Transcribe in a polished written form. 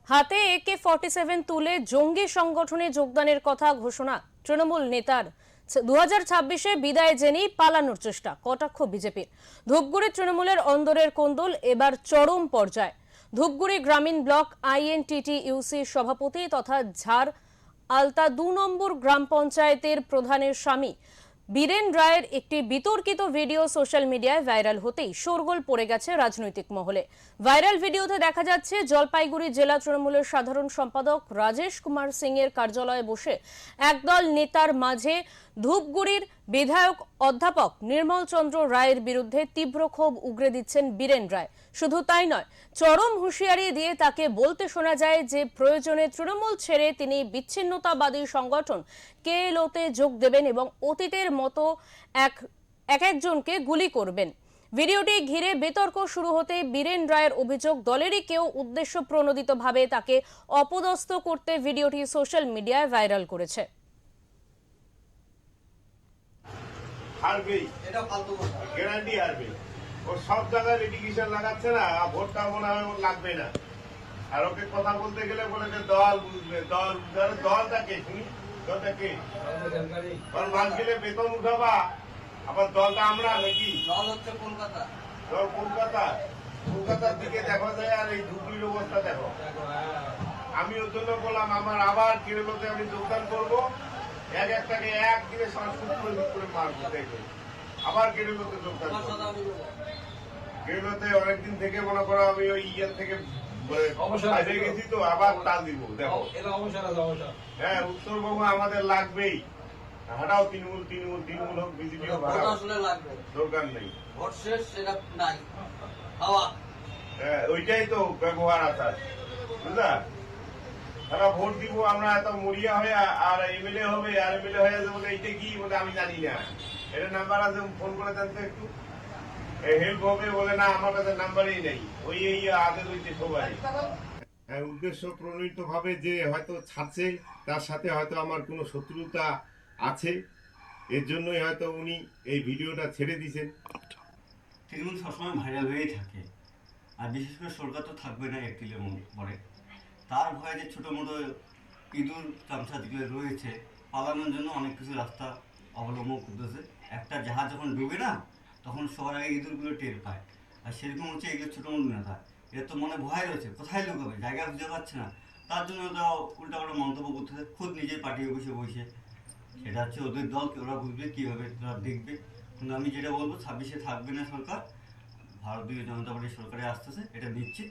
হাতে AK-47 তুলে জঙ্গি সংগঠনে যোগদানের কথা ঘোষণা তৃণমূল নেতার। 2026-এ বিদায় জেনেই পালানোর চেষ্টা, কটাক্ষ বিজেপির। ধূপগুড়ি তৃণমূলের অন্দরের কোন্দল এবার চরম পর্যায়ে। ধূপগুড়ি গ্রামীণ ব্লক INTTUC সভাপতি তথা ঝাড় আলতা 2 নম্বর গ্রাম পঞ্চায়েতের প্রধানের স্বামী বীরেন রায়ের একটি বিতর্কিত ভিডিও সোশ্যাল মিডিয়ায় ভাইরাল হতেই শোরগোল পড়ে গেছে রাজনৈতিক মহলে। ভাইরাল ভিডিওতে দেখা যাচ্ছে জলপাইগুড়ি জেলা তৃণমূলের সাধারণ সম্পাদক রাজেশ কুমার সিং এর কার্যালয়ে বসে একদল নেতার মাঝে ধূপগুড়ির বিধায়ক অধ্যাপক নির্মল চন্দ্র রায়ের বিরুদ্ধে তীব্র ক্ষোভ উগরে দিচ্ছেন বীরেন রায়। শুধু তাই নয়, চরম হুঁশিয়ারি দিয়ে তাকে বলতে শোনা যায় যে প্রয়োজনে তৃণমূল ছেড়ে তিনি বিচ্ছিন্নতাবাদী সংগঠন KLOতে যোগ দেবেন এবং অতীতের মতো একজনকে গুলি করবেন। ভিডিওটি ঘিরে বিতর্ক শুরু হতে বীরেন রায়ের অভিযোগ দলেরই কেউ উদ্দেশ্য প্রণোদিতভাবে তাকে অপদস্থ করতে ভিডিওটি সোশ্যাল মিডিয়ায় ভাইরাল করেছে। এটা ফালতু কথা, গ্যারান্টি হারবে। ও সব জায়গায় লিটিগেশন লাগাচ্ছে না, ভোটটা মনে হয় ওর লাগবে না। আর ওকে কথা বলতে গেলে বলে যে দল বুঝবে, দলটাকে শুনি, দলটাকে মাস গেলে বেতন উঠাবা, আবার দলটা আমরা নাকি? দল হচ্ছে কলকাতা, দল কলকাতা। কলকাতার দিকে দেখা যায় আর এই ধুবড়ির অবস্থা দেখো। আমি ওর জন্য বললাম আমার আবার কেরলতে আমি যোগদান করবো, একটাকে একদিনে সংস্কৃত করে মারবো, দেখবে আবার কেরলতে যোগদান করবো। কেরলতে অনেকদিন থেকে মনে করো আমি ওই ইয়ার থেকে বাইরে গেছি, তো আবার টাল দিব। দেখো হ্যাঁ, উত্তরবঙ্গ আমাদের লাগবেই। হাটাও তৃণমূল তৃণমূল তৃণমূল হোক, বিজেপি হোক, দরকার নেই। ভোট শেষ, সেটা নাই হাওয়া। হ্যাঁ, ওইটাই তো ব্যবহার আছে, বুঝলা? তারা ভোট দিব আমরা এত মরিয়া হয়ে, আর MLA হবে, আর MLA হয়ে বলে এইটা কি বলে আমি জানি না। এটা নাম্বার আছে, ফোন করে দেন তো একটু, হেল্প হবে। বলে না আমার কাছে নাম্বারই নেই। ওই এই আগে রয়েছে সবাই উদ্দেশ্য প্রণীত ভাবে যে হয়তো ছাড়ছে, তার সাথে হয়তো আমার কোনো শত্রুতা আছে, এর জন্যই হয়তো উনি এই ভিডিওটা ছেড়ে দিয়েছেন। তৃণমূল সবসময় ভাইরাল হয়েই থাকে, আর বিশেষ করে সরকার তো থাকবে না এপ্রিলের পরে। তার ভয়ে যে ছোটো মোটো ইঁদুর চামচা যেগুলো রয়েছে, পালানোর জন্য অনেক কিছু রাস্তা অবলম্বন করতেছে। একটা জাহাজ যখন ডুবে না, তখন সবার আগে ইঁদুরগুলো টের পায়। আর সেরকম হচ্ছে এগুলো ছোটো মোটো নেতা, এর তো মনে ভয় রয়েছে, কোথায় লুকাবে, জায়গা খুঁজে পাচ্ছে না। তার জন্য তো উল্টাপাল্টা মন্তব্য করতেছে, খুদ নিজের পার্টি বসে বসে। সেটা হচ্ছে ওদের দলকে, ওরা বুঝবে কীভাবে, তারা দেখবে। কিন্তু আমি যেটা বলবো, 26-এ থাকবে না সরকার, ভারতীয় জনতা পার্টির সরকারে আসতেছে, এটা নিশ্চিত।